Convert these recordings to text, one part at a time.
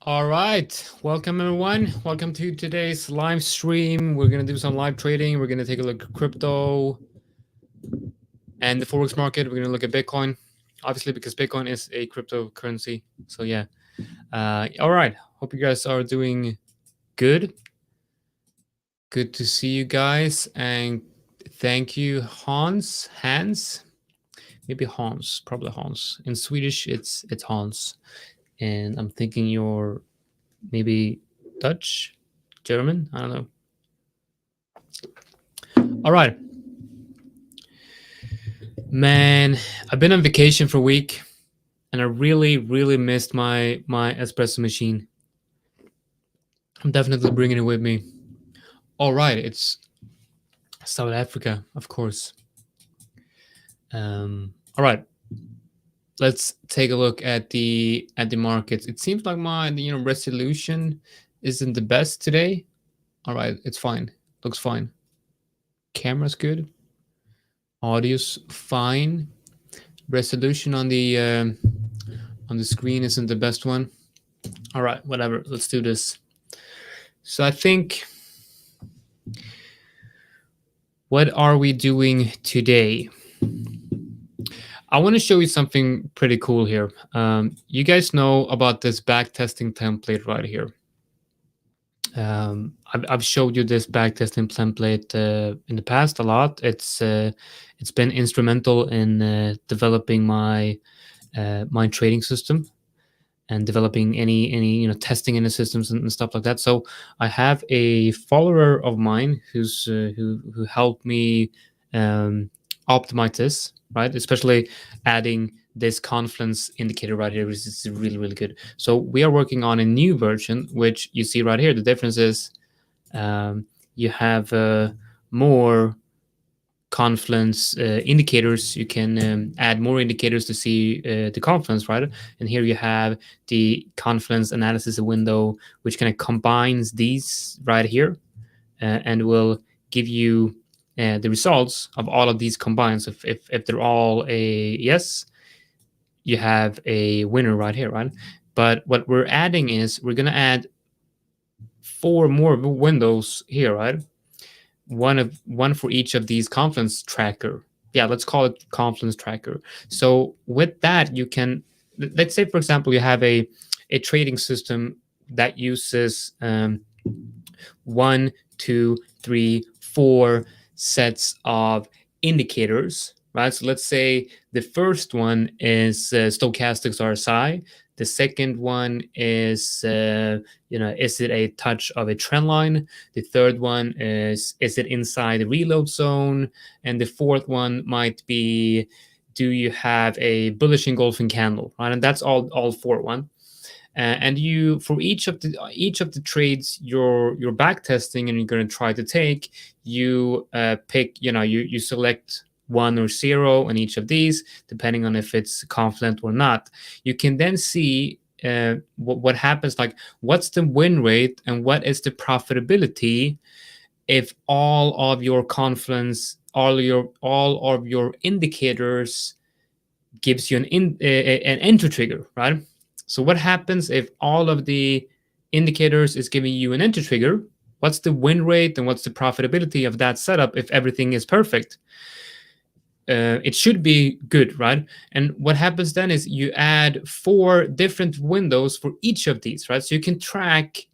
All right, welcome everyone. Welcome to today's live stream. We're gonna do some live trading. We're gonna take a look at crypto and the forex market. We're gonna look at Bitcoin, obviously because Bitcoin is a cryptocurrency. So yeah. All right. Hope you guys are doing good. Good to see you guys, and thank you, Hans. Maybe Hans, probably Hans. In Swedish, it's Hans, and I'm thinking you're maybe Dutch, German. I don't know. All right. Man, I've been on vacation for a week and I really missed my espresso machine. I'm definitely bringing it with me. All right, it's South Africa, of course. All right. Let's take a look at the markets. It seems like my resolution isn't the best today. All right, it's fine. Looks fine. Camera's good. Audio's fine. Resolution on the screen isn't the best one. All right, whatever. Let's do this. So I think, what are we doing today? I want to show you something pretty cool here. You guys know about this backtesting template right here. I've showed you this backtesting template in the past a lot. It's been instrumental in developing my my trading system and developing any testing in the systems and stuff like that. So I have a follower of mine who's who helped me optimize this, right? Especially adding this confluence indicator right here, which is really good. So we are working on a new version, which you see right here. The difference is you have more confluence indicators. You can add more indicators to see the confluence, right? And here you have the confluence analysis window, which kind of combines these right here and will give you the results of all of these combined. So if they're all a yes, you have a winner right here, right? But what we're adding is we're going to add 4 more windows here, right? One for each of these confluence tracker. Yeah, let's call it confluence tracker. So with that, you can, let's say, for example, you have a trading system that uses 1, 2, 3, 4 sets of indicators, right? So let's say the first one is stochastics RSI. The second one is, is it a touch of a trend line? The third one is it inside the reload zone? And the fourth one might be, do you have a bullish engulfing candle, right? And that's all 4 one. And you, for each of the trades you're back testing and you're going to try to take, you pick, you select 1 or 0 on each of these, depending on if it's confluent or not. You can then see what happens, like what's the win rate and what is the profitability if all of your confluence, all of your indicators gives you an entry trigger, right? So what happens if all of the indicators is giving you an entry trigger? What's the win rate and what's the profitability of that setup if everything is perfect? It should be good, right? And what happens then is you add 4 different windows for each of these, right? So you can track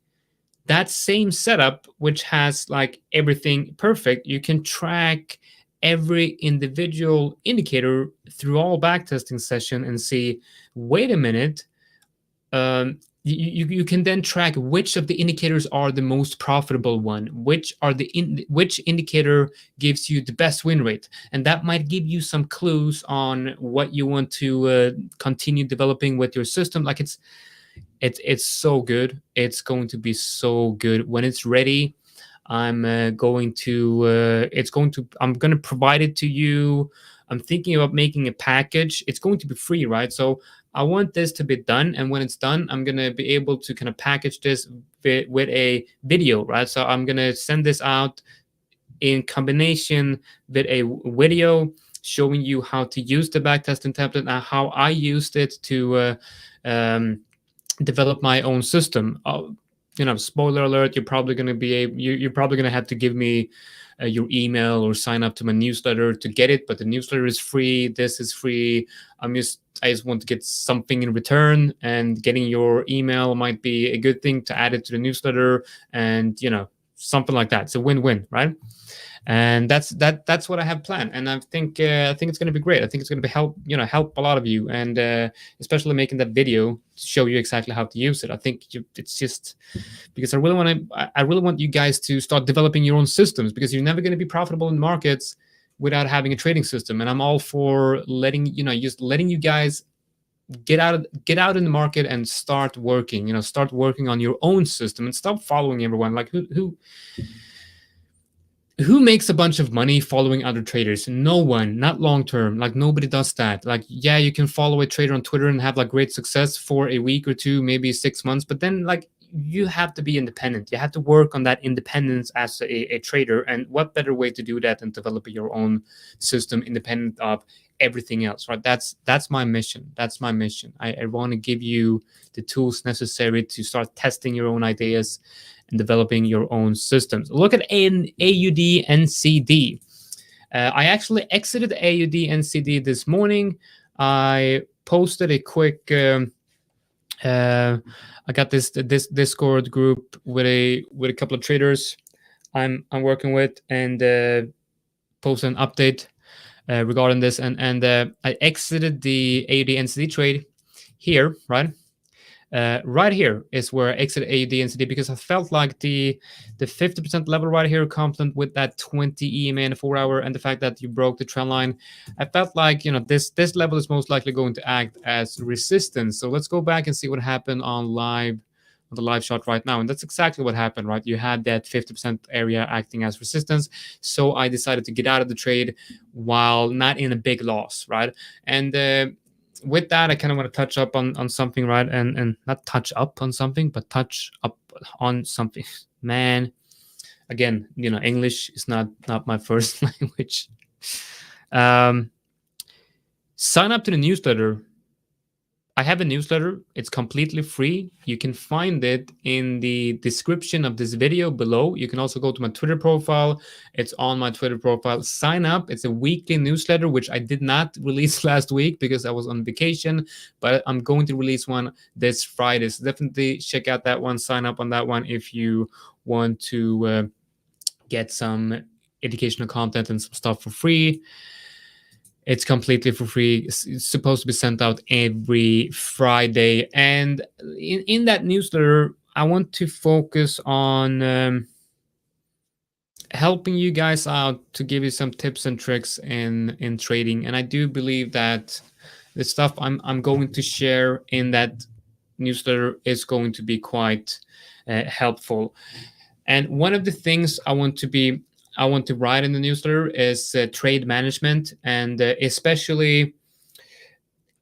that same setup, which has like everything perfect. You can track every individual indicator through all backtesting session and see, wait a minute, you can then track which of the indicators are the most profitable one, which indicator gives you the best win rate, and that might give you some clues on what you want to continue developing with your system. Like it's so good. It's going to be so good when it's ready. I'm going to provide it to you. I'm thinking about making a package. It's going to be free, right? So I want this to be done, and when it's done, I'm gonna be able to kind of package this with a video, right? So I'm gonna send this out in combination with a video showing you how to use the backtesting template and how I used it to develop my own system. Spoiler alert, you're probably going to you're probably going to have to give me your email or sign up to my newsletter to get it, but the newsletter is free. This is free. I just want to get something in return, and getting your email might be a good thing to add it to the newsletter, and something like that. It's a win-win, right? And that's what I have planned, and I think it's going to be great. I think it's going to help a lot of you, and especially making that video to show you exactly how to use it. I think it's just because I really want you guys to start developing your own systems, because you're never going to be profitable in markets without having a trading system. And I'm all for letting you guys get out in the market and start working on your own system, and stop following everyone. Like who makes a bunch of money following other traders? No one, not long term. Like nobody does that. Like, yeah, you can follow a trader on Twitter and have like great success for a week or two, maybe 6 months, but then like you have to be independent. You have to work on that independence as a trader. And what better way to do that than develop your own system independent of everything else, right? That's my mission. That's my mission. I want to give you the tools necessary to start testing your own ideas and developing your own systems. Look at AUD NCD. I actually exited AUD NCD this morning. I posted a quick. I got this Discord group with a couple of traders I'm working with, and posted an update regarding this. And I exited the AUD NCD trade here, right? Right here is where I exited AUD NCD, because I felt like the 50% level right here, complement with that 20 EMA in a 4 hour, and the fact that you broke the trend line, I felt like this level is most likely going to act as resistance. So let's go back and see what happened on the live shot right now, and that's exactly what happened, right? You had that 50% area acting as resistance, so I decided to get out of the trade while not in a big loss, right? And with that, I kind of want to touch up on something, right? And not touch up on something, but touch up on something. Man, again, English is not my first language. Sign up to the newsletter. I have a newsletter. It's completely free. You can find it in the description of this video below. You can also go to my Twitter profile. It's on my Twitter profile. Sign up. It's a weekly newsletter, which I did not release last week because I was on vacation, but I'm going to release one this Friday. So definitely check out that one. Sign up on that one if you want to get some educational content and some stuff for free. It's completely for free. It's supposed to be sent out every Friday. And in that newsletter, I want to focus on helping you guys out, to give you some tips and tricks in trading. And I do believe that the stuff I'm going to share in that newsletter is going to be quite helpful. And one of the things I want to write in the newsletter is trade management, and especially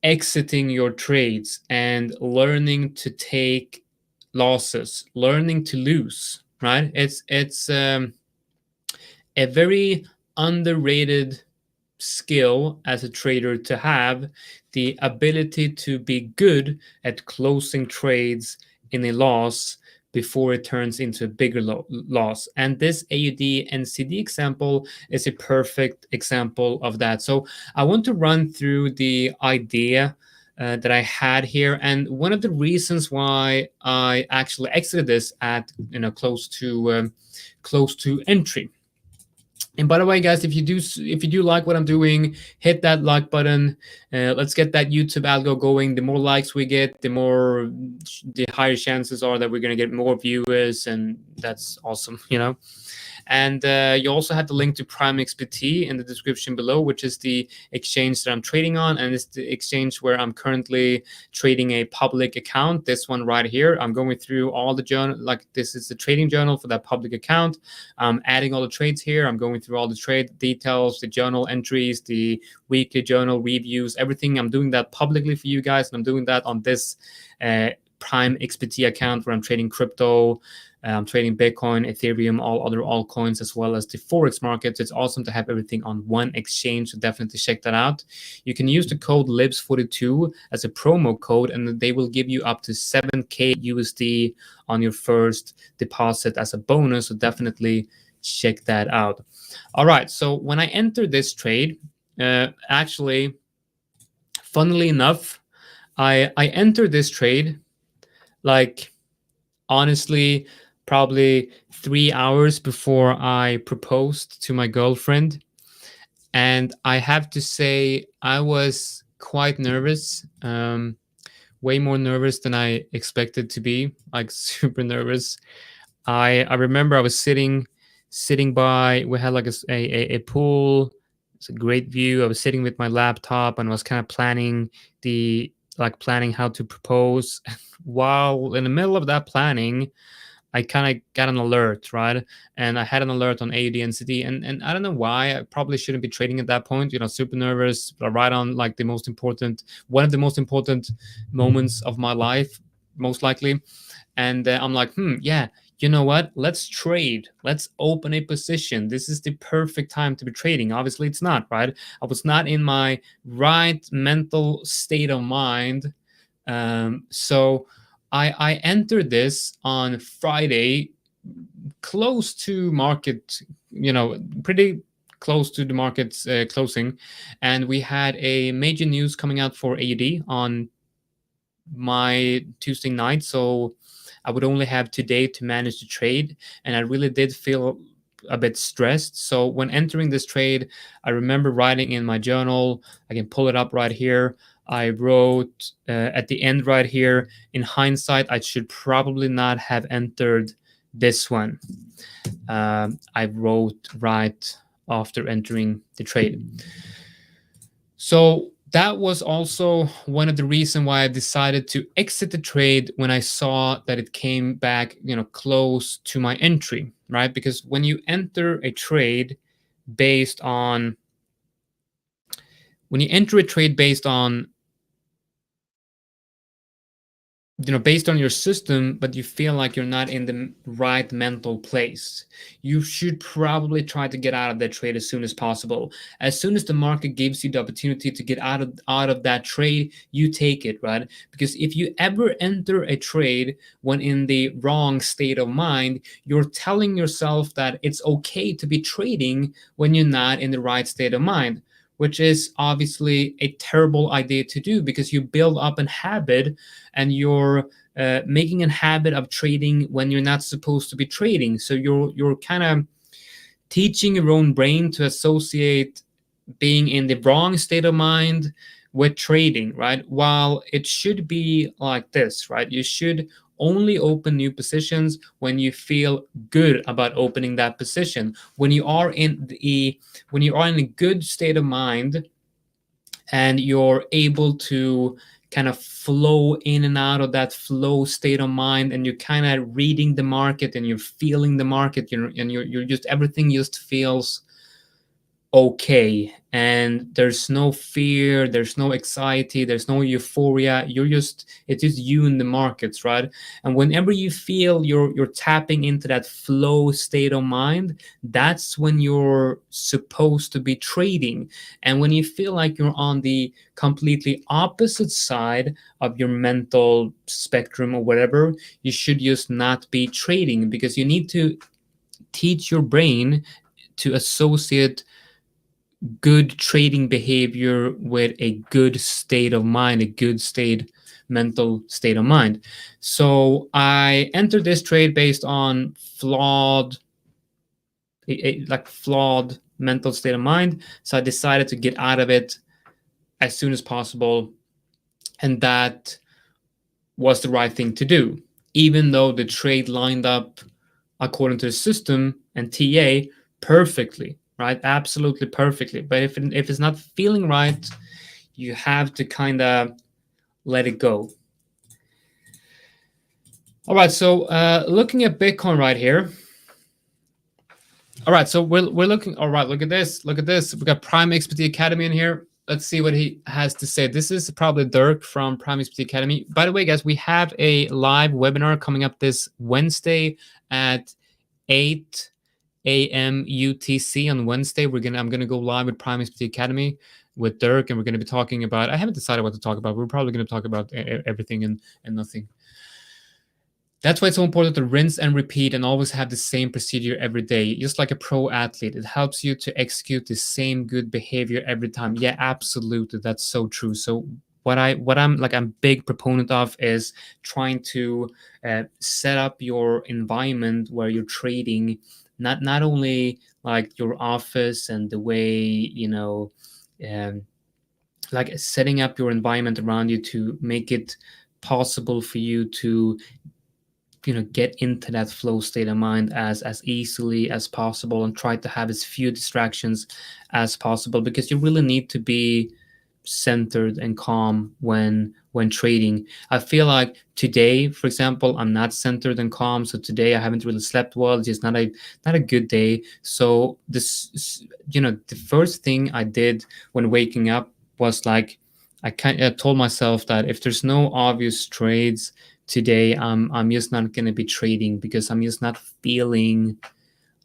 exiting your trades and learning to take losses, learning to lose, right? It's a very underrated skill as a trader, to have the ability to be good at closing trades in a loss before it turns into a bigger loss. And this AUD NCD example is a perfect example of that. So I want to run through the idea that I had here, and one of the reasons why I actually exited this at close to entry. And by the way, guys, if you do like what I'm doing, hit that like button. Let's get that YouTube algo going. The more likes we get, the higher chances are that we're going to get more viewers, and that's awesome, And you also have the link to PrimeXBT in the description below, which is the exchange that I'm trading on, and it's the exchange where I'm currently trading a public account. This one right here, I'm going through all the journal. Like, this is the trading journal for that public account. I'm adding all the trades here. I'm going through all the trade details, the journal entries, the weekly journal reviews, everything. I'm doing that publicly for you guys, and I'm doing that on this PrimeXBT account where I'm trading crypto, I'm trading Bitcoin, Ethereum, all other altcoins, as well as the Forex markets. It's awesome to have everything on one exchange, so definitely check that out. You can use the code LiBZ42 as a promo code, and they will give you up to 7K USD on your first deposit as a bonus, so definitely check that out. All right, so when I entered this trade, actually, funnily enough, I entered this trade like, honestly, probably 3 hours before I proposed to my girlfriend. And I have to say, I was quite nervous, way more nervous than I expected to be, like super nervous. I remember I was sitting by, we had like a pool. It's a great view. I was sitting with my laptop and was kind of planning how to propose. While in the middle of that planning, I kind of got an alert, right? And I had an alert on AUD and CD, and I don't know why. I probably shouldn't be trading at that point. Super nervous, right on like one of the most important moments of my life, most likely. And I'm like, yeah, you know what? Let's trade. Let's open a position. This is the perfect time to be trading. Obviously, it's not, right? I was not in my right mental state of mind. So I entered this on Friday, close to market, pretty close to the market's closing. And we had a major news coming out for AUD on my Tuesday night. So I would only have today to manage the trade. And I really did feel a bit stressed. So when entering this trade, I remember writing in my journal, I can pull it up right here. I wrote at the end right here, in hindsight, I should probably not have entered this one. I wrote right after entering the trade. So that was also one of the reasons why I decided to exit the trade when I saw that it came back, close to my entry, right? Because when you enter a trade based on based on your system, but you feel like you're not in the right mental place, you should probably try to get out of that trade as soon as possible. As soon as the market gives you the opportunity to get out of that trade, you take it, right? Because if you ever enter a trade when in the wrong state of mind, you're telling yourself that it's okay to be trading when you're not in the right state of mind, which is obviously a terrible idea to do, because you build up a habit and you're making a habit of trading when you're not supposed to be trading. So you're kind of teaching your own brain to associate being in the wrong state of mind with trading, right? While it should be like this, right? You should only open new positions when you feel good about opening that position. When you are in a good state of mind and you're able to kind of flow in and out of that flow state of mind, and you're kind of reading the market and you're feeling the market, and you're just, everything just feels okay, and there's no fear, there's no anxiety, there's no euphoria. It's just you in the markets, right? And whenever you feel you're tapping into that flow state of mind, that's when you're supposed to be trading. And when you feel like you're on the completely opposite side of your mental spectrum or whatever, you should just not be trading, because you need to teach your brain to associate good trading behavior with a good state of mind, a good mental state of mind. So I entered this trade based on flawed mental state of mind. So I decided to get out of it as soon as possible, and that was the right thing to do, even though the trade lined up according to the system and TA perfectly, right? Absolutely perfectly. But if it's not feeling right, you have to kind of let it go. All right, so looking at Bitcoin right here. All right, so we're looking. All right, look at this. We got PrimeXBT Academy in here. let's see what he has to say. This is probably Dirk from PrimeXBT Academy. By the way, guys, we have a live webinar coming up this Wednesday at 8 a.m. UTC on Wednesday. I'm gonna go live with PrimeXBT Academy with Dirk, and we're gonna be talking about. I haven't decided what to talk about. We're probably gonna talk about everything and nothing. That's why it's so important to rinse and repeat and always have the same procedure every day. Just like a pro athlete, it helps you to execute the same good behavior every time. Yeah, absolutely. That's so true. So what I'm big proponent of is trying to set up your environment where you're trading, not only like your office and the way, um, like setting up your environment around you to make it possible for you to get into that flow state of mind as easily as possible, and try to have as few distractions as possible, because you really need to be centered and calm when trading. I feel like today, for example, I'm not centered and calm, so today I haven't really slept well. It's just not a good day. So this, the first thing I did when waking up was like I told myself that if there's no obvious trades today, I'm just not going to be trading, because I'm just not feeling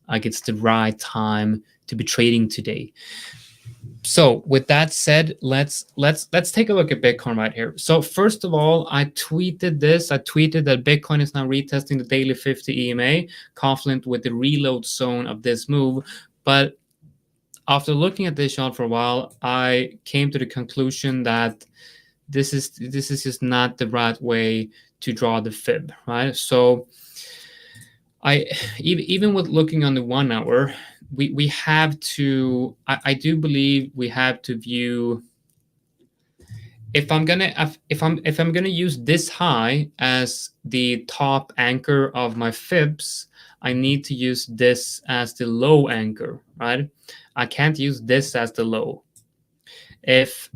like it's the right time to be trading today. So with that said, let's take a look at Bitcoin right here. So first of all, I tweeted that Bitcoin is now retesting the daily 50 EMA, confluent with the reload zone of this move. But after looking at this chart for a while, I came to the conclusion that this is just not the right way to draw the fib, right? So even with looking on the 1 hour, we have to, I do believe we have to view, if I'm gonna use this high as the top anchor of my fibs, I need to use this as the low anchor, right? I can't use this as the low. If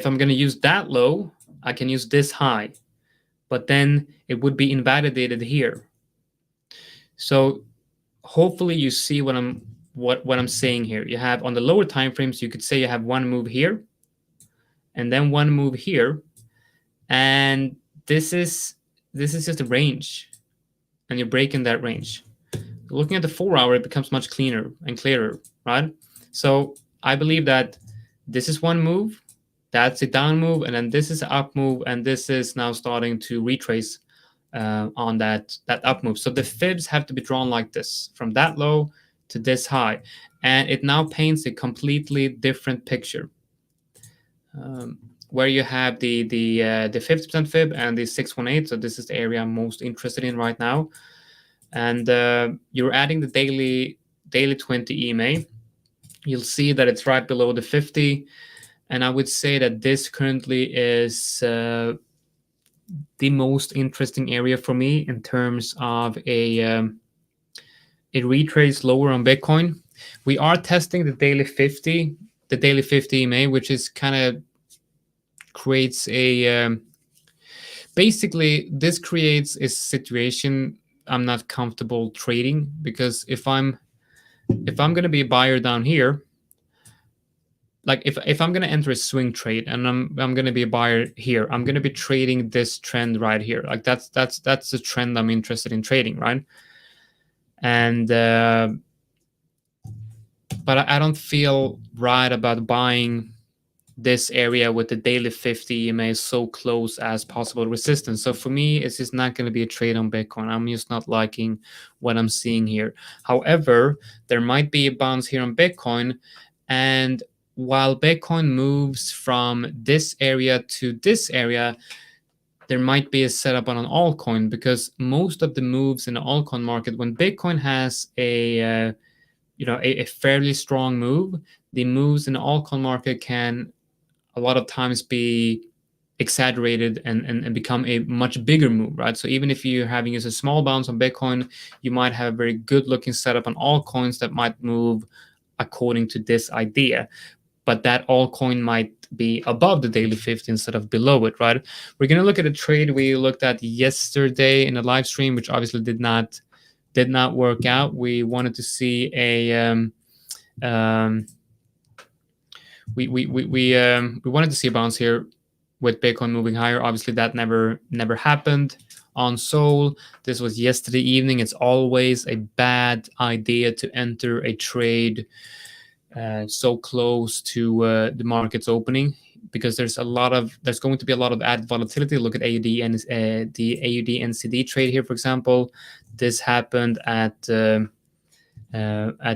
I'm going to use that low, I can use this high, but then it would be invalidated here. So hopefully you see what I'm saying here. You have on the lower time frames, you could say you have one move here and then one move here, and this is just a range, and you're breaking that range. Looking at the 4 hour, it becomes much cleaner and clearer, right? So I believe that this is one move, that's a down move, and then this is an up move, and this is now starting to retrace on that up move. So the fibs have to be drawn like this, from that low to this high, and it now paints a completely different picture, where you have the 50% fib and the 618. So this is the area I'm most interested in right now, and you're adding the daily 20 EMA. You'll see that it's right below the 50. And I would say that this currently is the most interesting area for me in terms of a retrace lower on Bitcoin. We are testing the daily 50 EMA, which is kind of creates a basically this creates a situation I'm not comfortable trading, because if I'm going to be a buyer down here, like if I'm going to enter a swing trade and I'm going to be a buyer here, I'm going to be trading this trend right here. Like that's the trend I'm interested in trading, right? And but I don't feel right about buying this area with the daily 50 EMA so close as possible resistance. So for me, it's just not going to be a trade on Bitcoin. I'm just not liking what I'm seeing here. However, there might be a bounce here on Bitcoin, and while Bitcoin moves from this area to this area, there might be a setup on an altcoin, because most of the moves in the altcoin market, when Bitcoin has a fairly strong move, the moves in the altcoin market can a lot of times be exaggerated and become a much bigger move, right? So even if you're having a small bounce on Bitcoin, you might have a very good looking setup on altcoins that might move according to this idea. But that altcoin might be above the daily 50 instead of below it, right? We're going to look at a trade we looked at yesterday in a live stream, which obviously did not work out. We wanted to see a we wanted to see a bounce here with Bitcoin moving higher. Obviously, that never happened on Sol. This was yesterday evening. It's always a bad idea to enter a trade so close to the market's opening, because there's going to be a lot of added volatility. Look at AUD and the AUD NCD trade here, for example. This happened at the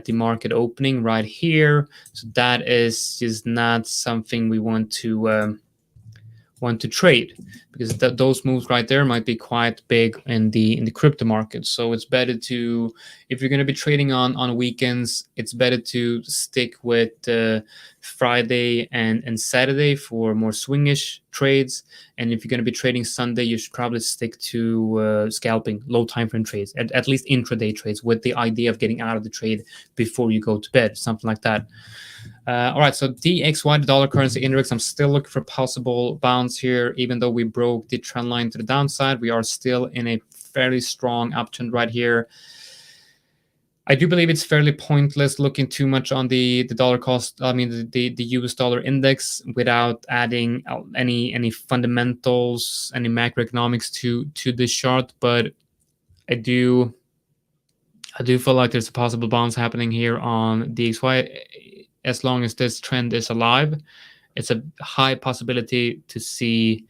market opening right here. So that is just not something we want to trade, because those moves right there might be quite big in the crypto market. So it's better to, if you're going to be trading on weekends, it's better to stick with Friday and Saturday for more swingish trades. And if you're going to be trading Sunday, you should probably stick to scalping, low time frame trades, at least intraday trades, with the idea of getting out of the trade before you go to bed, something like that. All right, so DXY, the dollar currency index, I'm still looking for possible bounce here. Even though we broke the trend line to the downside, we are still in a fairly strong uptrend right here. I do believe it's fairly pointless looking too much on the dollar cost, I mean the US dollar index, without adding any fundamentals, any macroeconomics to this chart. But I do feel like there's a possible bounce happening here on DXY. As long as this trend is alive, it's a high possibility to see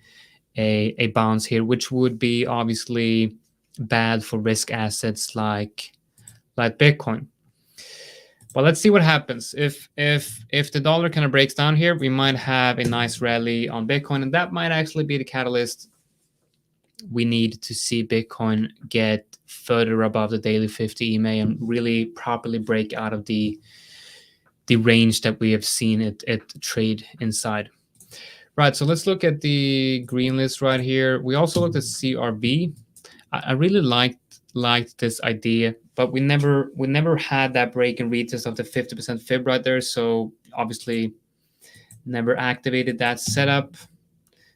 a bounce here, which would be obviously bad for risk assets like Bitcoin. But let's see what happens. If the dollar kind of breaks down here, we might have a nice rally on Bitcoin, and that might actually be the catalyst we need to see Bitcoin get further above the daily 50 EMA and really properly break out of the range that we have seen it trade inside. Right, so let's look at the green list right here. We also looked at CRB. I really liked this idea, but we never had that break and retest of the 50% fib right there. So obviously never activated that setup.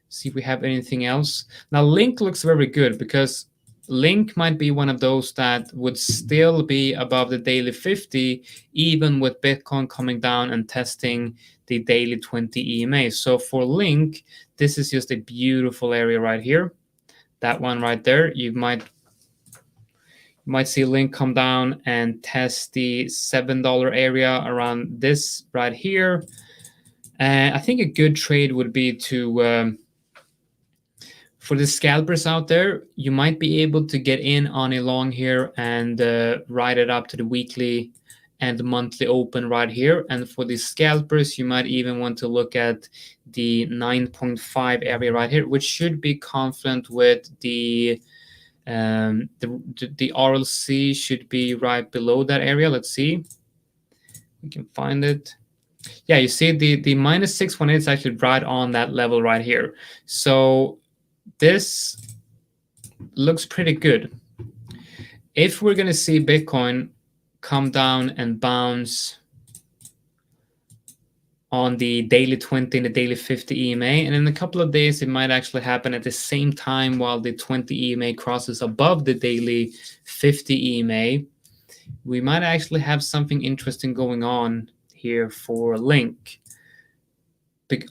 See if we have anything else. Now Link looks very good, because Link might be one of those that would still be above the daily 50, even with Bitcoin coming down and testing the daily 20 EMA. So for Link, this is just a beautiful area right here. That one right there, you might see Link come down and test the $7 area around this right here. And I think a good trade would be to for the scalpers out there, you might be able to get in on a long here and ride it up to the weekly and the monthly open right here. And for the scalpers, you might even want to look at the 9.5 area right here, which should be confluent with the RLC should be right below that area. Let's see. We can find it. Yeah, you see the minus 618 is actually right on that level right here. So this looks pretty good. If we're going to see Bitcoin come down and bounce on the daily 20 and the daily 50 EMA, and in a couple of days it might actually happen at the same time while the 20 EMA crosses above the daily 50 EMA, we might actually have something interesting going on here for Link.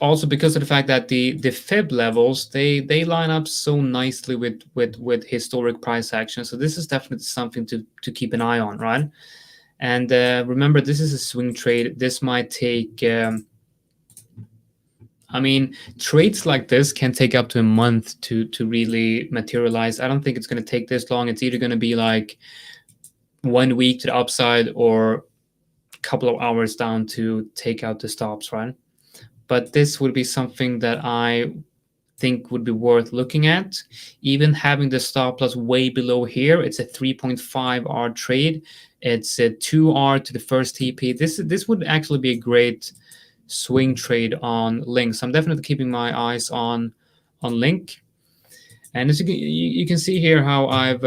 Also because of the fact that the fib levels, they line up so nicely with historic price action. So this is definitely something to keep an eye on, right? And remember, this is a swing trade. This might take I mean, trades like this can take up to a month to really materialize. I don't think it's going to take this long. It's either going to be like 1 week to the upside or a couple of hours down to take out the stops, right? But this would be something that I think would be worth looking at. Even having the stop loss way below here, it's a 3.5 R trade. It's a 2 R to the first TP. This would actually be a great swing trade on Link. So I'm definitely keeping my eyes on Link. And as you can see here how I've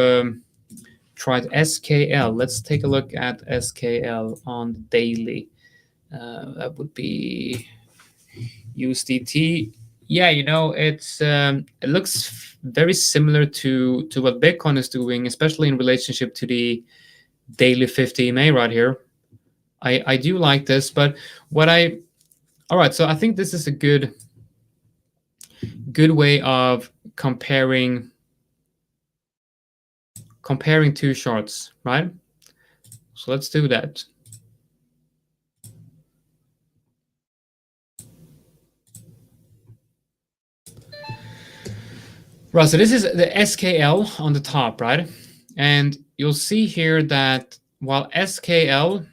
tried SKL. Let's take a look at SKL on the daily. That would be USDT. Yeah, you know, it looks very similar to what Bitcoin is doing, especially in relationship to the daily 50 EMA right here. I do like this, but what I All right, so I think this is a good way of comparing two charts, right? So let's do that. Right, so this is the SKL on the top, right? And you'll see here that while SKL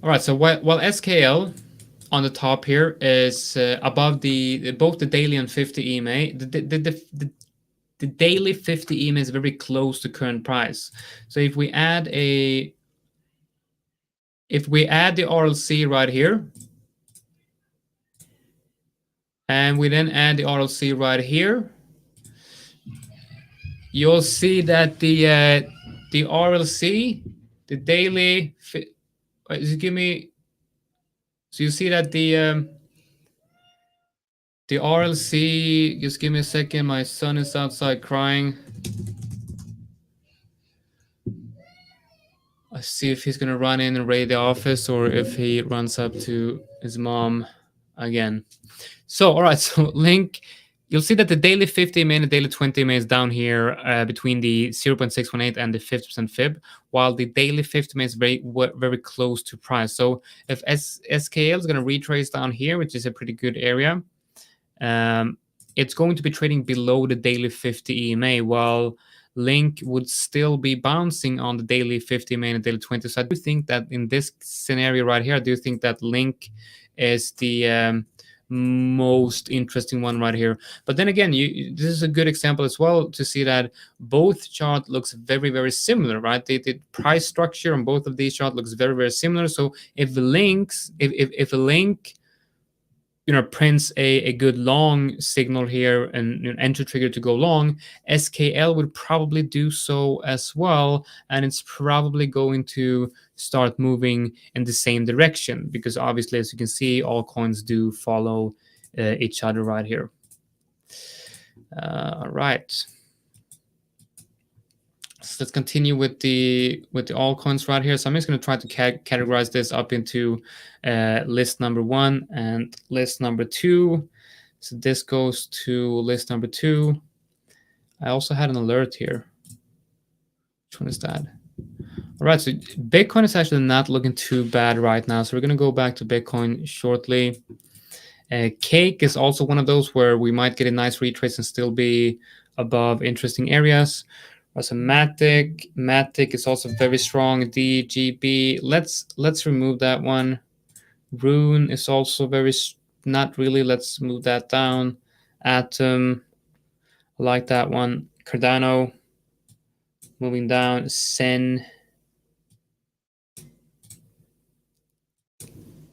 all right, so while SKL on the top here is above both the daily and 50 EMA, the daily 50 EMA is very close to current price. So if we add the RLC right here, and we then add the RLC right here, you'll see that the RLC, the daily, give me. So you see that the RLC. Just give me a second. My son is outside crying. I see if he's gonna run in and raid the office or if he runs up to his mom again. So all right, so link. You'll see that the daily 50 MA and the daily 20 MA is down here between the 0.618 and the 50% fib, while the daily 50 MA is very close to price. So if SKL is going to retrace down here, which is a pretty good area, it's going to be trading below the daily 50 EMA, while Link would still be bouncing on the daily 50 EMA and daily 20. So I do think that in this scenario right here, I do think that Link is the most interesting one right here. But then again, this is a good example as well to see that both chart looks very similar, right? The price structure on both of these chart looks very similar. So if a Link prints a good long signal here and an entry trigger to go long, SKL would probably do so as well, and it's probably going to start moving in the same direction because obviously, as you can see, all coins do follow each other right here. All right. So let's continue with the altcoins right here. So I'm just going to try to categorize this up into list number 1 and list number 2. So this goes to list number 2. I also had an alert here. Which one is that? All right, so Bitcoin is actually not looking too bad right now. So we're going to go back to Bitcoin shortly. Cake is also one of those where we might get a nice retrace and still be above interesting areas. So Matic is also very strong. DGB, let's remove that one. Rune is also not really. Let's move that down. Atom, I like that one. Cardano, moving down. Sen,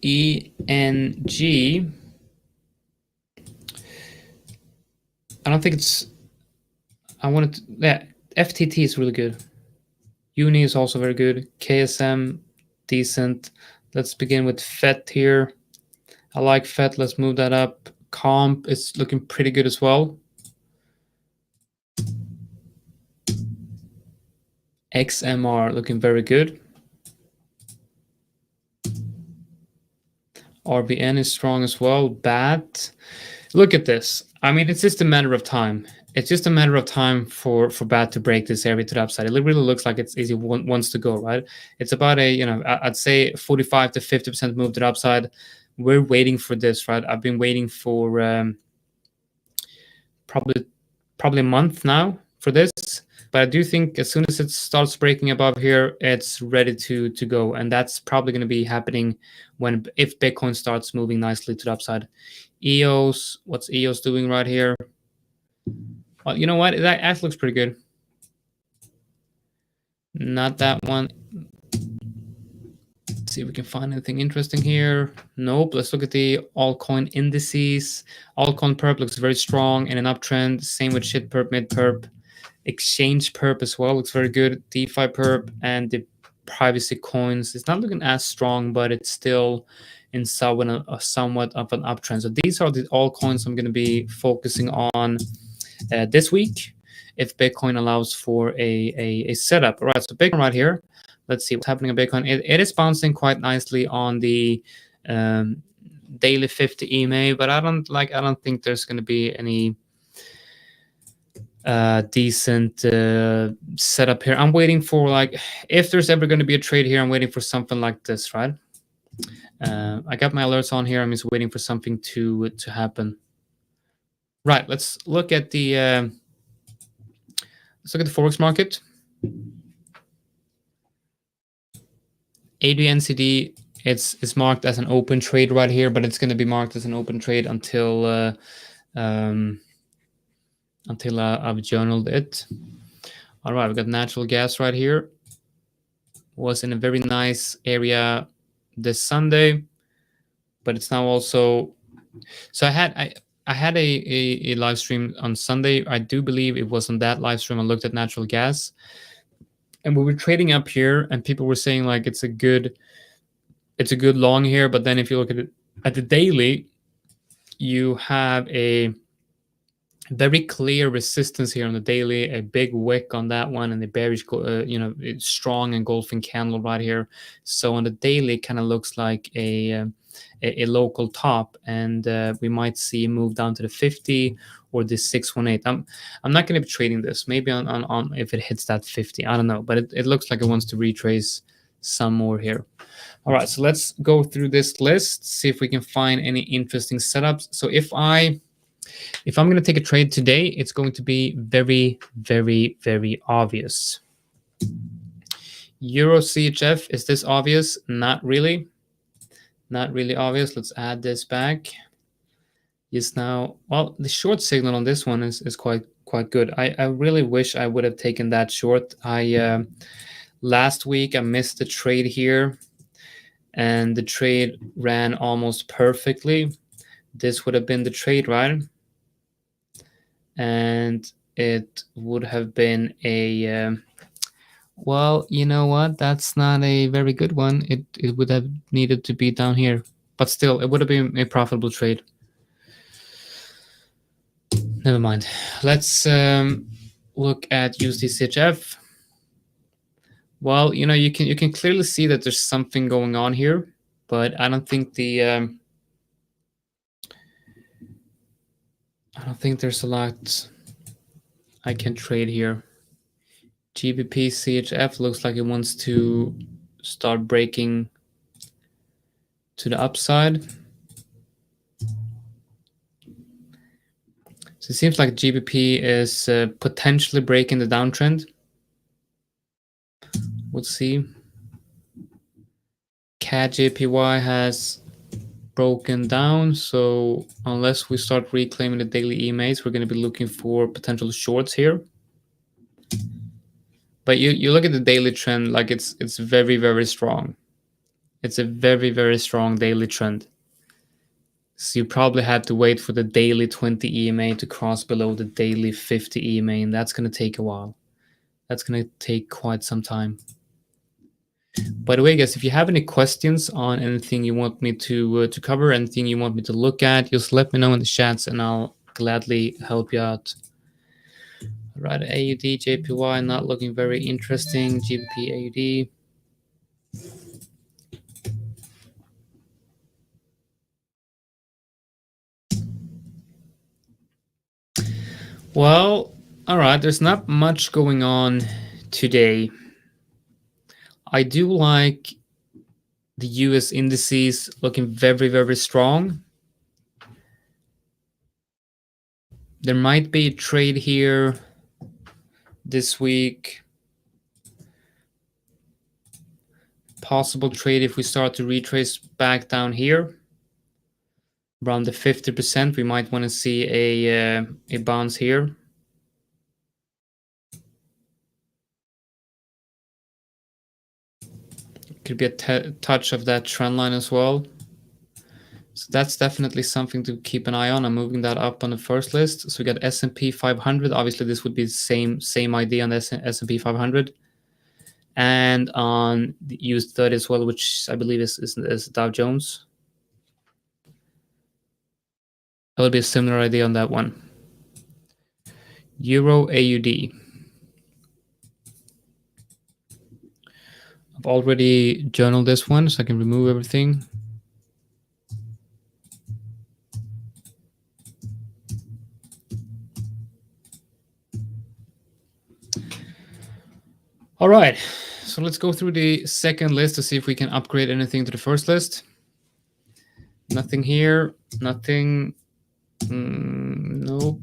ENG. I don't think it's. I wanted to. Yeah, FTT is really good. Uni is also very good. KSM, decent. Let's begin with FET here. I like FET. Let's move that up. Comp is looking pretty good as well. XMR looking very good. RBN is strong as well. BAT. Look at this. I mean, it's just a matter of time. It's just a matter of time for BAT to break this area to the upside. It really looks like it's easy wants to go, right? It's about I'd say 45 to 50% move to the upside. We're waiting for this, right? I've been waiting for probably a month now for this. But I do think as soon as it starts breaking above here, it's ready to go. And that's probably going to be happening if Bitcoin starts moving nicely to the upside. EOS, what's EOS doing right here? Well, you know what? That actually looks pretty good. Not that one. Let's see if we can find anything interesting here. Nope. Let's look at the altcoin indices. Altcoin perp looks very strong in an uptrend. Same with shit perp, mid perp. Exchange perp as well looks very good. DeFi perp and the privacy coins. It's not looking as strong, but it's still in somewhat of an uptrend. So these are the altcoins I'm going to be focusing on this week. if Bitcoin allows for a setup. All right, so Bitcoin right here. Let's see what's happening in Bitcoin. It is bouncing quite nicely on the daily 50 EMA, but I don't think there's going to be any decent setup here. I'm waiting for, like, if there's ever going to be a trade here, I'm waiting for something like this, right? I got my alerts on here. I'm just waiting for something to happen. Right. Let's look at the forex market. ADNCD, it's marked as an open trade right here, but it's going to be marked as an open trade until I've journaled it. All right, we got natural gas right here. Was in a very nice area this Sunday, but it's now also. So I had a live stream on Sunday. I do believe it was on that live stream I looked at natural gas, and we were trading up here, and people were saying like it's a good long here. But then if you look at it at the daily, you have a very clear resistance here on the daily, a big wick on that one, and the bearish, it's strong engulfing candle right here. So on the daily, it kind of looks like a local top, and we might see a move down to the 50 or the 618. I'm not going to be trading this. Maybe on if it hits that 50, I don't know, but it looks like it wants to retrace some more here. All right, so let's go through this list, see if we can find any interesting setups. So if I'm going to take a trade today, it's going to be very, very, very obvious. Euro CHF, is this obvious? Not really. Not really obvious. Let's add this back. Yes, now, well, the short signal on this one is quite good. I really wish I would have taken that short. Last week I missed the trade here, and the trade ran almost perfectly. This would have been the trade, right? And it would have been a well, you know what, that's not a very good one. It would have needed to be down here, but still it would have been a profitable trade. Never mind. Let's look at USD-CHF. Well, you can clearly see that there's something going on here, but I don't think there's a lot I can trade here. GBP CHF looks like it wants to start breaking to the upside. So it seems like GBP is potentially breaking the downtrend. We'll see. CAD JPY has broken down, so unless we start reclaiming the daily EMAs, we're going to be looking for potential shorts here. But you look at the daily trend, like it's very, very strong. It's a very, very strong daily trend. So you probably had to wait for the daily 20 EMA to cross below the daily 50 EMA, and that's going to take a while. That's going to take quite some time. By the way, guys, if you have any questions on anything you want me to cover, anything you want me to look at, just let me know in the chats, and I'll gladly help you out. Right, AUD, JPY, not looking very interesting. GBP, AUD. Well, all right, there's not much going on today. I do like the US indices looking very, very strong. There might be a trade here this week. Possible trade if we start to retrace back down here. Around the 50%, we might want to see a bounce here. Could be a touch of that trend line as well. So that's definitely something to keep an eye on. I'm moving that up on the first list. So we got S&P 500. Obviously, this would be the same idea on the S&P 500. And on the US 30 as well, which I believe is Dow Jones. That would be a similar idea on that one. Euro AUD. I've already journaled this one, so I can remove everything. All right, so let's go through the second list to see if we can upgrade anything to the first list. Nothing here, nothing. Nope.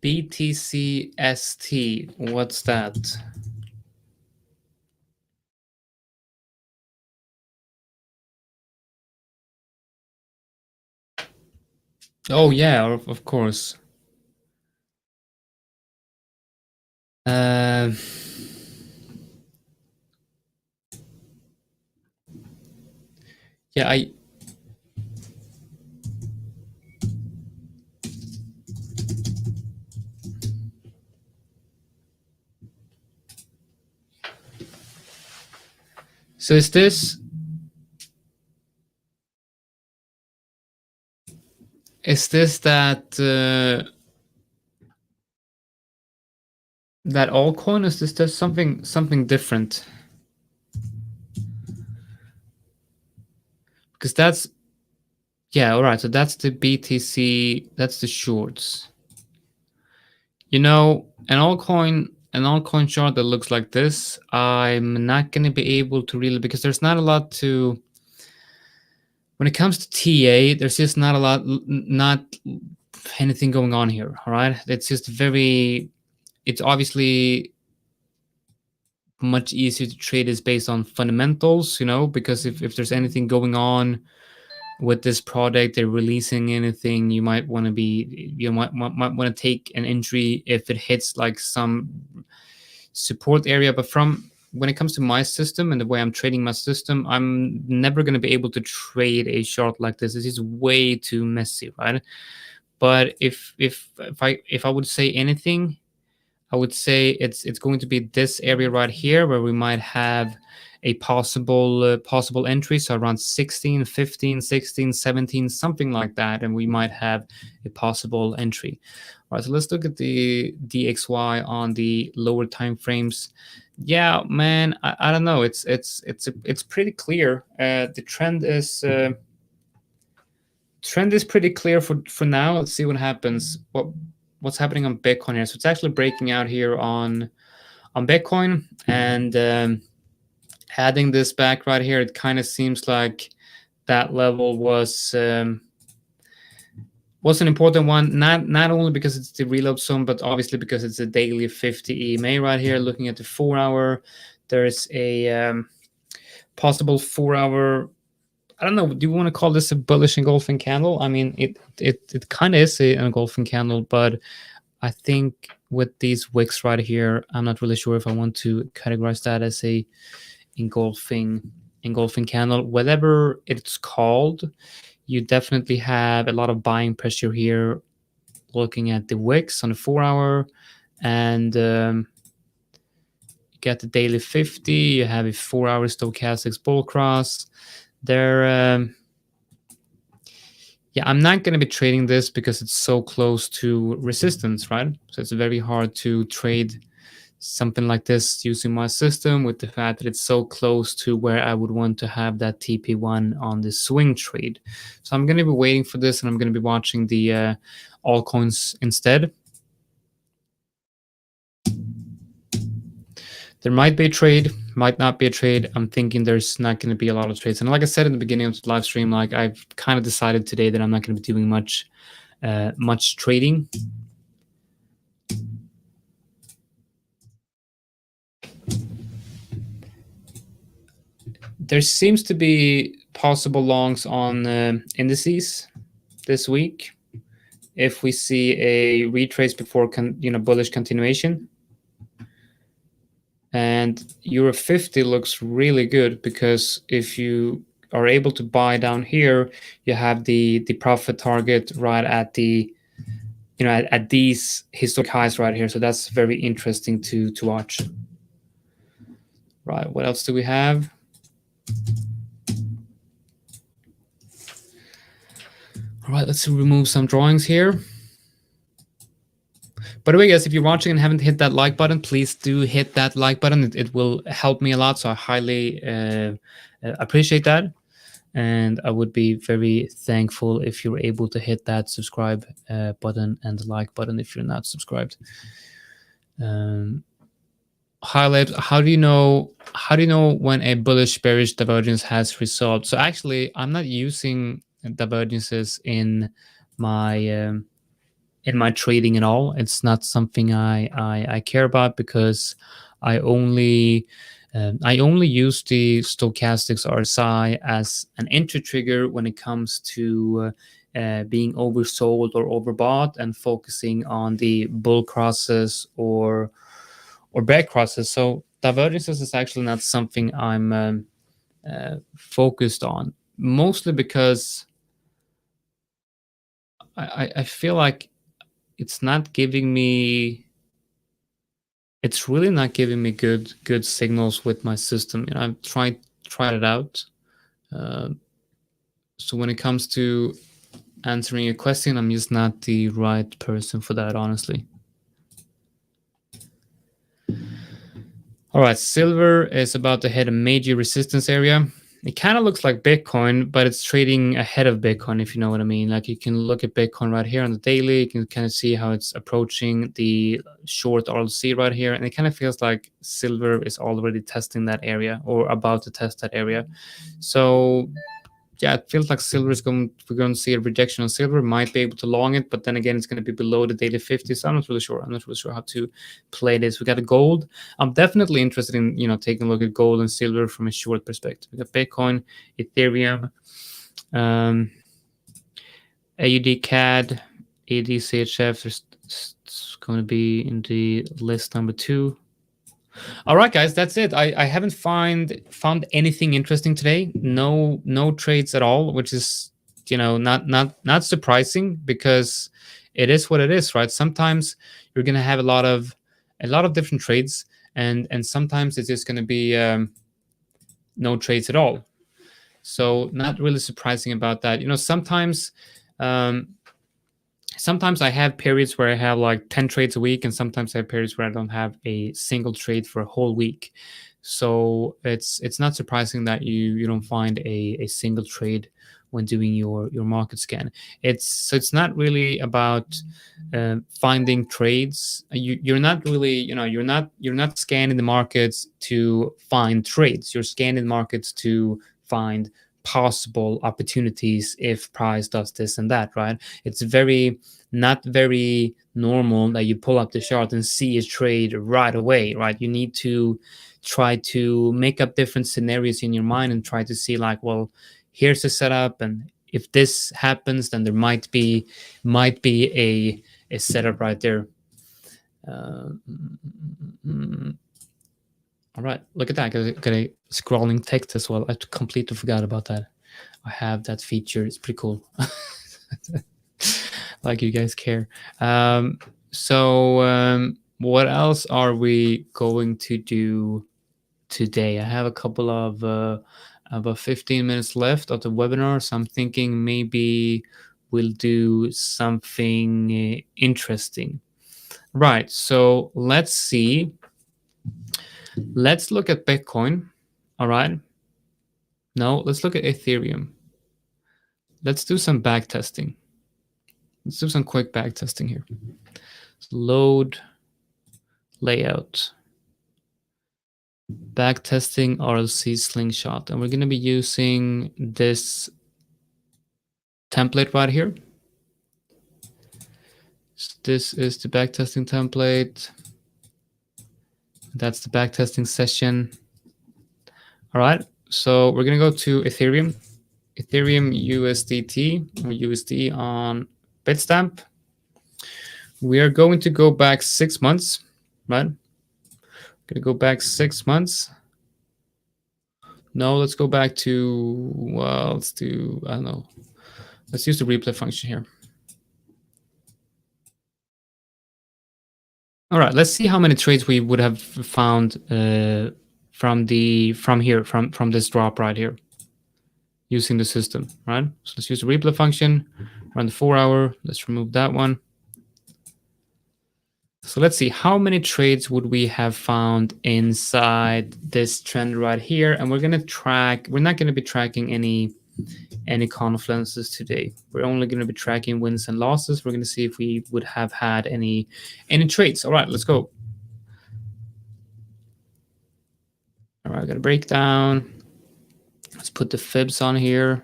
BTCST, what's that? Oh yeah, of course. Yeah, so is this that that altcoin? Is this something different? Because that's, yeah, all right. So that's the BTC. That's the shorts. You know, an altcoin chart that looks like this, I'm not going to be able to really, because there's not a lot to. When it comes to TA, there's just not a lot, not anything going on here. All right, it's just very. It's obviously much easier to trade is based on fundamentals, you know, because if there's anything going on with this product, they're releasing anything, you might want to be, you might want to take an entry if it hits like some support area. But from when it comes to my system and the way I'm trading my system, I'm never going to be able to trade a short like this. This is way too messy, right? But if I would say anything, I would say it's going to be this area right here where we might have a possible entry, so around 16, 15, 16, 17, something like that, and we might have a possible entry. All right, so let's look at the DXY on the lower time frames. Yeah, man, I don't know. It's pretty clear. The trend is pretty clear for now. Let's see what happens. What's happening on Bitcoin here? So it's actually breaking out here on Bitcoin, and adding this back right here. It kind of seems like that level was an important one. Not only because it's the reload zone, but obviously because it's a daily 50 EMA right here. Looking at the 4-hour, there's a possible 4-hour. I don't know. Do you want to call this a bullish engulfing candle? I mean, it kind of is an engulfing candle, but I think with these wicks right here, I'm not really sure if I want to categorize that as a engulfing candle. Whatever it's called, you definitely have a lot of buying pressure here. Looking at the wicks on the 4-hour, and you get the daily 50. You have a 4-hour stochastics bull cross. There. Yeah, I'm not going to be trading this because it's so close to resistance, right? So it's very hard to trade something like this using my system, with the fact that it's so close to where I would want to have that TP1 on the swing trade. So I'm going to be waiting for this, and I'm going to be watching the altcoins instead. There might be a trade, might not be a trade. I'm thinking there's not going to be a lot of trades. And like I said in the beginning of the live stream, like I've kind of decided today that I'm not going to be doing much trading. There seems to be possible longs on indices this week if we see a retrace before bullish continuation. And Euro 50 looks really good, because if you are able to buy down here, you have the profit target right at the, you know, at these historic highs right here. So that's very interesting to watch. Right, what else do we have? All right, let's remove some drawings here. By the way, guys, if you're watching and haven't hit that like button, please do hit that like button. It will help me a lot, so I highly appreciate that. And I would be very thankful if you're able to hit that subscribe button and the like button if you're not subscribed. Highlight, how do you know when a bullish bearish divergence has resolved? So actually, I'm not using divergences in my trading at all. It's not something I care about, because I only use the stochastics RSI as an entry trigger when it comes to being oversold or overbought, and focusing on the bull crosses or bear crosses. So divergences is actually not something I'm focused on, mostly because I feel like it's not giving me, it's really not giving me good signals with my system. You know, I've tried it out. So when it comes to answering a question, I'm just not the right person for that, honestly. All right, silver is about to hit a major resistance area. It kind of looks like Bitcoin, but it's trading ahead of Bitcoin, if you know what I mean. Like, you can look at Bitcoin right here on the daily. You can kind of see how it's approaching the short RLZ right here. And it kind of feels like silver is already testing that area, or about to test that area. So yeah, it feels like silver is we're going to see a rejection on silver. Might be able to long it, but then again, it's going to be below the daily 50. So I'm not really sure. I'm not really sure how to play this. We got a gold. I'm definitely interested in, you know, taking a look at gold and silver from a short perspective. We got Bitcoin, Ethereum, AUD CAD, ADCHF. It's going to be in the list number 2. All right, guys, that's it. I haven't found anything interesting today. No trades at all, which is, you know, not surprising, because it is what it is, right? Sometimes you're gonna have a lot of different trades, and sometimes it's just gonna be no trades at all. So not really surprising about that. You know, sometimes I have periods where I have like 10 trades a week, and sometimes I have periods where I don't have a single trade for a whole week. So it's not surprising that you don't find a single trade when doing your market scan. It's not really about finding trades. You're not really, you know, you're not scanning the markets to find trades. You're scanning markets to find possible opportunities if price does this and that, right? It's not very normal that you pull up the chart and see a trade right away, right? You need to try to make up different scenarios in your mind and try to see, like, well, here's the setup, and if this happens, then there might be a setup right there. All right, look at that. Got a scrolling text as well. I completely forgot about that. I have that feature. It's pretty cool. Like you guys care. What else are we going to do today? I have a couple of about 15 minutes left of the webinar, so I'm thinking maybe we'll do something interesting. Right, so let's see. Let's look at Bitcoin. All right. No, let's look at Ethereum. Let's do some back testing. Let's do some quick back testing here. Load layout. Back testing RLZ slingshot. And we're going to be using this template right here. So this is the back testing template. That's the back testing session. All right. So we're going to go to Ethereum. Ethereum USDT or USD on Bitstamp. We are going to go back 6 months, right? Going to go back 6 months. No, let's go back to, well, let's do, I don't know. Let's use the replay function here. All right, let's see how many trades we would have found from this drop right here using the system, right? So let's use the replay function, run the 4 hour. Let's remove that one. So let's see how many trades would we have found inside this trend right here. And we're going to track, we're not going to be tracking any confluences today. We're only going to be tracking wins and losses. We're going to see if we would have had any trades. All right, let's go. All right, I got a breakdown. Let's put the fibs on here.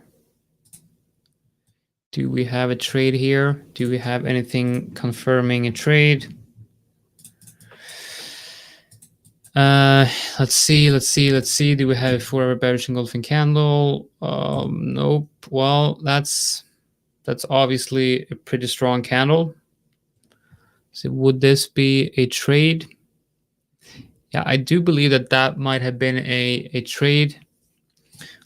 Do we have a trade here? Do we have anything confirming a trade? Let's see. Do we have a 4 hour bearish engulfing candle? Nope. Well, that's obviously a pretty strong candle. So would this be a trade? Yeah, I do believe that might have been a trade.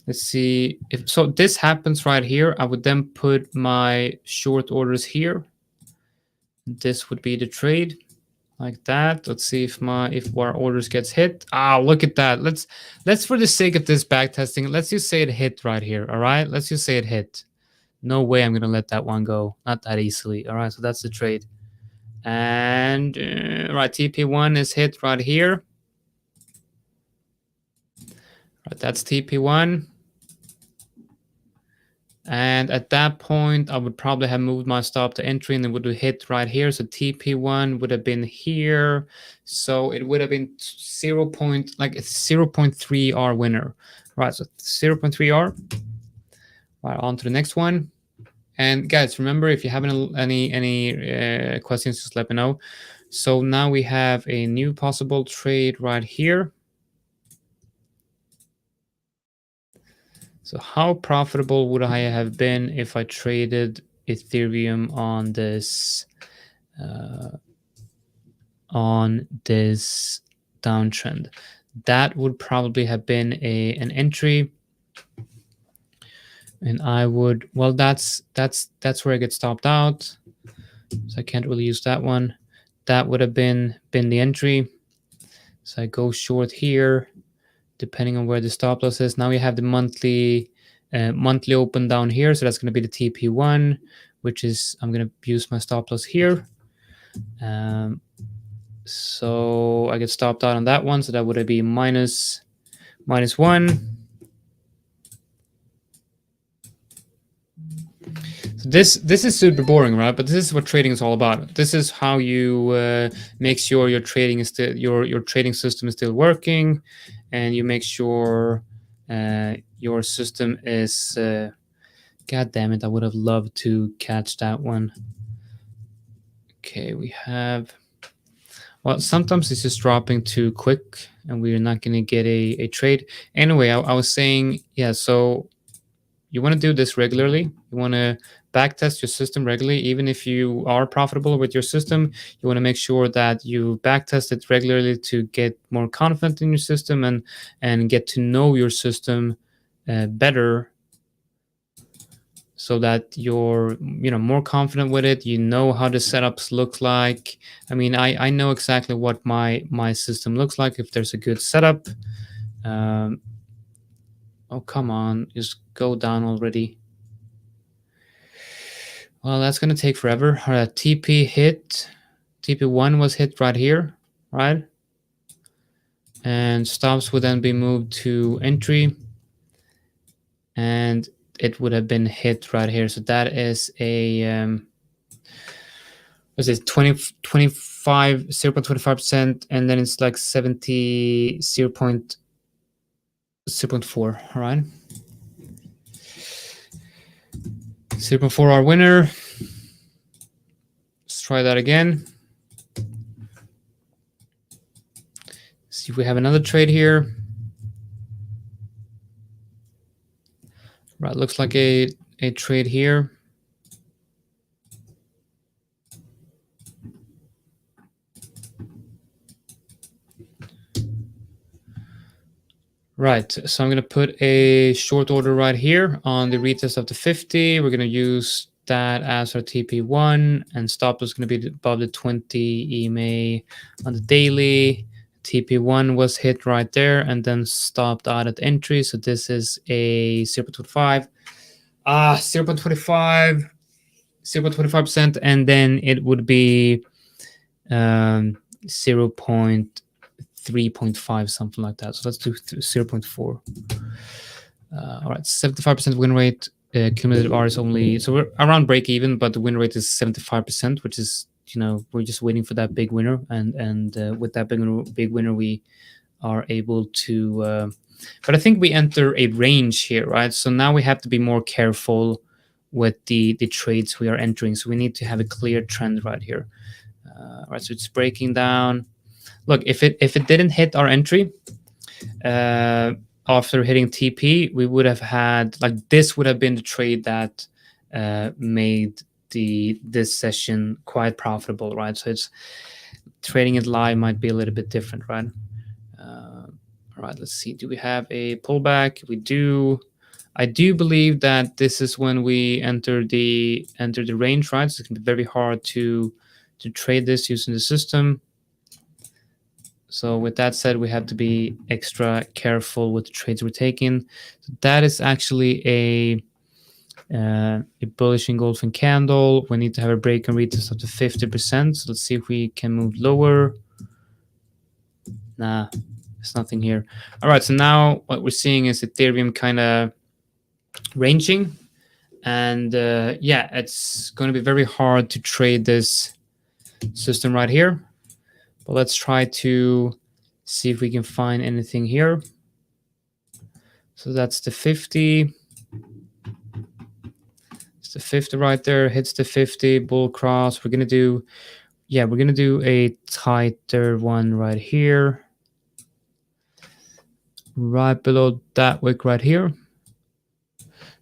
Let's see. If so, this happens right here. I would then put my short orders here. This would be the trade, like that. Let's see if our orders gets hit. Ah, look at that. Let's for the sake of this back testing, let's just say it hit right here. All right, let's just say it hit. No way I'm gonna let that one go. Not that easily. All right, so that's the trade. And right, TP1 is hit right here. Right, that's TP1. And at that point, I would probably have moved my stop to entry and it would have hit right here. So TP1 would have been here. So it would have been 0.3 R winner. Right, so 0.3 R. Right, on to the next one. And guys, remember, if you have any questions, just let me know. So now we have a new possible trade right here. So how profitable would I have been if I traded Ethereum on this downtrend? That would probably have been an entry, and I would, well, that's where I get stopped out, so I can't really use that one. That would have been the entry. So I go short here, depending on where the stop loss is. Now we have the monthly open down here, so that's going to be the TP1, which is, I'm going to use my stop loss here. So I get stopped out on that one, so that would be minus 1. So this is super boring, right? But this is what trading is all about. This is how you make sure your trading is still, your trading system is still working, and you make sure your system is. God damn it! I would have loved to catch that one. Okay, we have. Well, sometimes it's just dropping too quick, and we're not going to get a trade. Anyway, I was saying, yeah. So you want to do this regularly. You want to backtest your system regularly. Even if you are profitable with your system, you want to make sure that you backtest it regularly to get more confident in your system and get to know your system better, so that you're more confident with it. You know how the setups look like. I mean, I know exactly what my system looks like if there's a good setup. Oh, come on, just go down already. Well, that's going to take forever. TP hit. TP1 was hit right here, right? And stops would then be moved to entry. And it would have been hit right here. So that is a, was it 0.25%, and then it's like 0.4, all right? 0.4 our winner. Let's try that again. See if we have another trade here. Right, looks like a trade here. Right, so I'm going to put a short order right here on the retest of the 50. We're going to use that as our TP1, and stop loss is going to be above the 20 EMA on the daily. TP1 was hit right there and then stopped out at entry. So this is a 0.25, 0.25, 0.25%, and then it would be 0.3.5, something like that. So let's do 0.4. All right, 75% win rate. Cumulative R is only, so we're around break even, but the win rate is 75%, which is, we're just waiting for that big winner, and with that big winner, we are able to. But I think we enter a range here, right? So now we have to be more careful with the trades we are entering. So we need to have a clear trend right here. Right, so it's breaking down. Look, if it didn't hit our entry after hitting TP, we would have had, like, this would have been the trade that made this session quite profitable, right? So it's trading it live might be a little bit different, right? All right, let's see. Do we have a pullback? We do. I do believe that this is when we enter the range, right? So it's gonna be very hard to trade this using the system. So with that said, we have to be extra careful with the trades we're taking. So that is actually a bullish engulfing candle. We need to have a break and retest up to 50%. So let's see if we can move lower. Nah, there's nothing here. All right, so now what we're seeing is Ethereum kind of ranging. And yeah, it's going to be very hard to trade this system right here. But let's try to see if we can find anything here. So that's the 50. It's the 50 right there. Hits the 50, bull cross. We're going to do, yeah, we're going to do a tighter one right here. Right below that wick right here.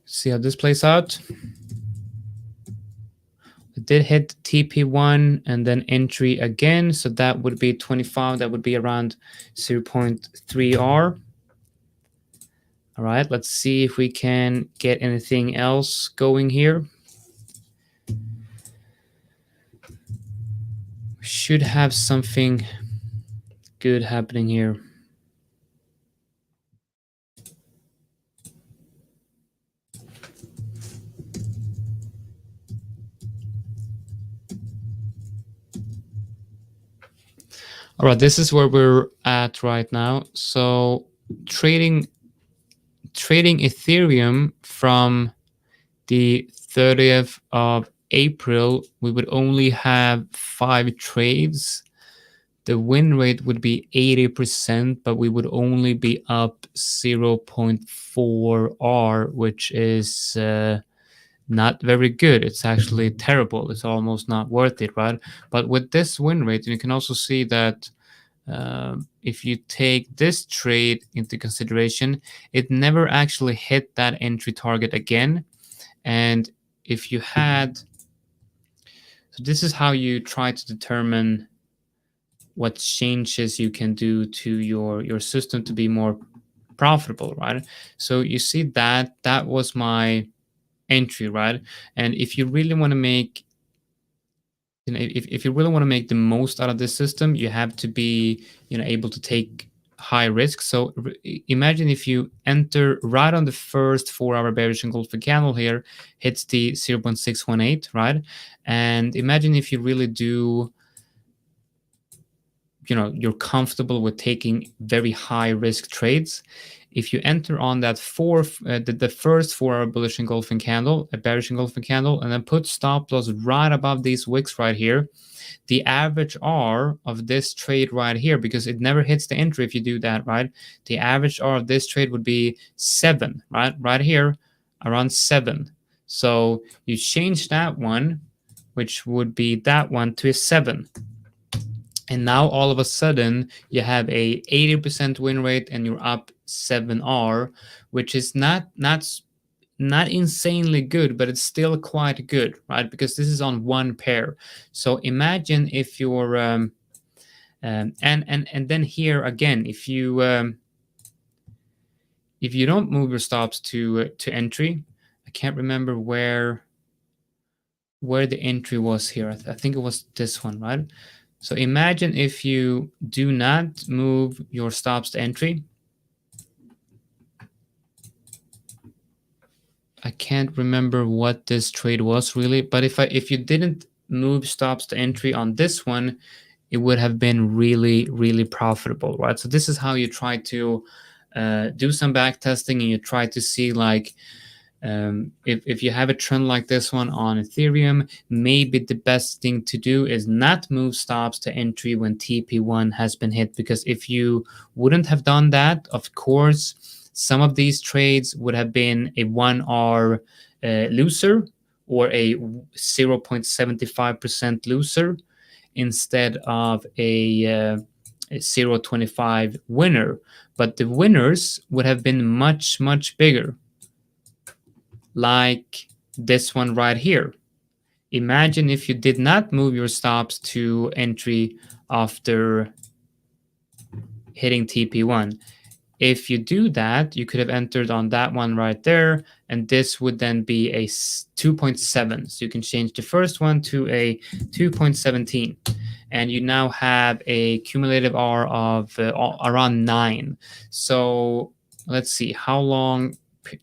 See how this plays out. It did hit TP1 and then entry again. So that would be 25. That would be around 0.3R. All right, let's see if we can get anything else going here. We should have something good happening here. All right, this is where we're at right now. So trading Ethereum from the 30th of April, we would only have 5 trades. The win rate would be 80%, but we would only be up 0.4R, which is not very good. It's actually terrible. It's almost not worth it, right? But with this win rate, you can also see that if you take this trade into consideration, it never actually hit that entry target again. And if you had, so this is how you try to determine what changes you can do to your system to be more profitable, right? So you see that was my entry, right? And if you really want to make, if you really want to make the most out of this system, you have to be, able to take high risk. So imagine if you enter right on the first 4-hour bearish engulfing candle here, hits the 0.618, right? And imagine if you really do, you're comfortable with taking very high risk trades. If you enter on that the first 4-hour bullish engulfing candle, a bearish engulfing candle, and then put stop loss right above these wicks right here, the average R of this trade right here, because it never hits the entry if you do that, right? The average R of this trade would be 7, right? Right here, around 7. So you change that one, which would be that one, to a 7. And now all of a sudden you have a 80% win rate and you're up 7R, which is not insanely good, but it's still quite good, right? Because this is on one pair. So imagine if you're and then here again, if you if you don't move your stops to entry, I can't remember where the entry was here. I think it was this one, right? So imagine if you do not move your stops to entry. I can't remember what this trade was really, but if you didn't move stops to entry on this one, it would have been really, really profitable, right? So this is how you try to do some back testing, and you try to see like, if you have a trend like this one on Ethereum, maybe the best thing to do is not move stops to entry when TP1 has been hit, because if you wouldn't have done that, of course, some of these trades would have been a 1R loser or a 0.75% loser instead of a 0.25 winner. But the winners would have been much, much bigger, like this one right here. Imagine if you did not move your stops to entry after hitting TP1. If you do that, you could have entered on that one right there, and this would then be a 2.7. So you can change the first one to a 2.17, and you now have a cumulative R of around 9. So let's see, how long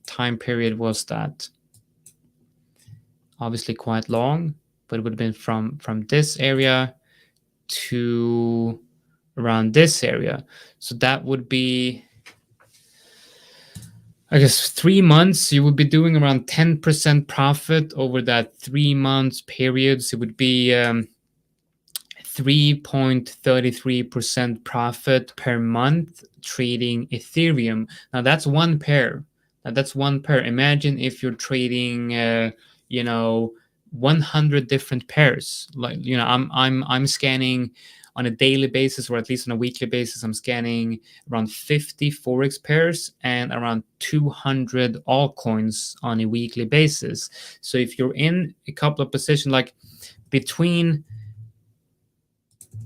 time period was that? Obviously quite long, but it would have been from this area to around this area. So that would be, I guess, 3 months. You would be doing around 10% profit over that 3 months period. So it would be 3.33% profit per month trading Ethereum. Now that's one pair. Imagine if you're trading, 100 different pairs. Like, I'm scanning on a daily basis, or at least on a weekly basis. I'm scanning around 50 Forex pairs and around 200 altcoins on a weekly basis. So if you're in a couple of positions, like between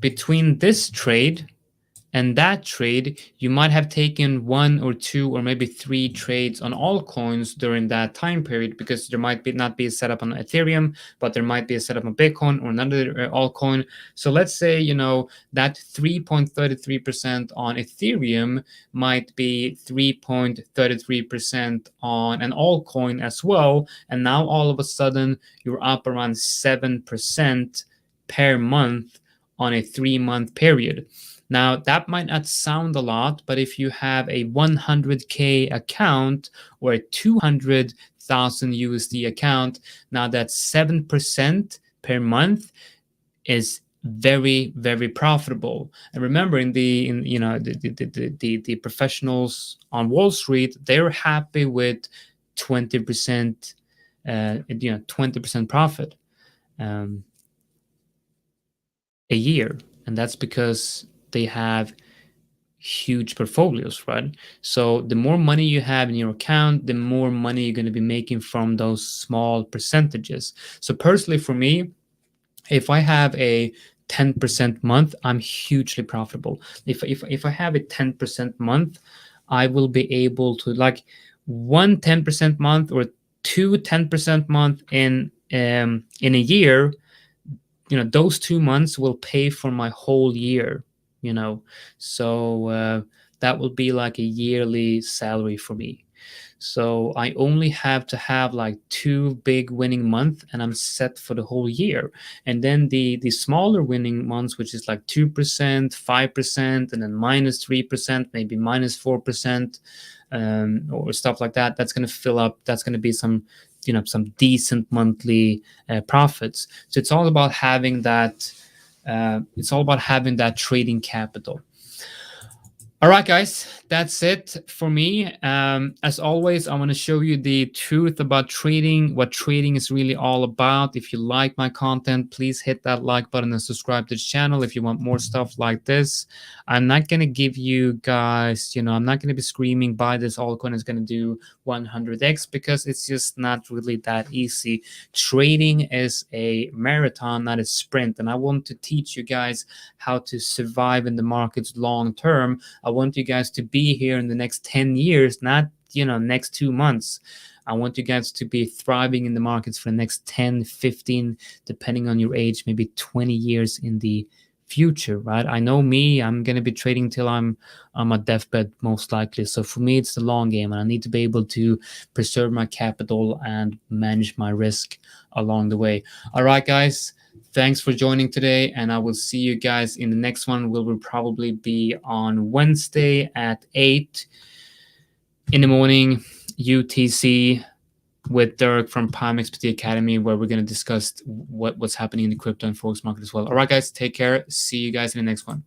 this trade and that trade, you might have taken 1 or 2 or maybe 3 trades on altcoins during that time period, because there might not be a setup on Ethereum, but there might be a setup on Bitcoin or another altcoin. So let's say, that 3.33% on Ethereum might be 3.33% on an altcoin as well. And now all of a sudden you're up around 7% per month on a 3-month period. Now, that might not sound a lot, but if you have a 100K account or a 200,000 USD account, now that's 7% per month is very, very profitable. And remember, the professionals on Wall Street, they're happy with 20%, 20% profit a year, and that's because they have huge portfolios, right? So the more money you have in your account, the more money you're going to be making from those small percentages. So personally, for me, if I have a 10% month, I'm hugely profitable. If I have a 10% month, I will be able to, like, 10% month or 10% month in a year. Those 2 months will pay for my whole year. So that will be like a yearly salary for me. So I only have to have like 2 big winning months, and I'm set for the whole year. And then the smaller winning months, which is like 2%, 5%, and then -3%, maybe -4%, or stuff like that. That's going to fill up. That's going to be some decent monthly profits. So it's all about having that. It's all about having that trading capital. All right, guys, that's it for me. As always, I want to show you the truth about trading, what trading is really all about. If you like my content, please hit that like button and subscribe to the channel if you want more stuff like this. I'm not going to give you guys, I'm not going to be screaming, buy this altcoin, it's going to do 100x, because it's just not really that easy. Trading is a marathon, not a sprint. And I want to teach you guys how to survive in the markets long term. I want you guys to be here in the next 10 years, not next 2 months. I want you guys to be thriving in the markets for the next 10, 15, depending on your age, maybe 20 years in the future, right? I know me, I'm going to be trading till I'm on my deathbed, most likely. So for me, it's the long game, and I need to be able to preserve my capital and manage my risk along the way. All right, guys. Thanks for joining today, and I will see you guys in the next one. We will probably be on Wednesday at 8 in the morning UTC with Dirk from PrimeXBT Academy, where we're going to discuss what's happening in the crypto and forex market as well. All right, guys, take care. See you guys in the next one.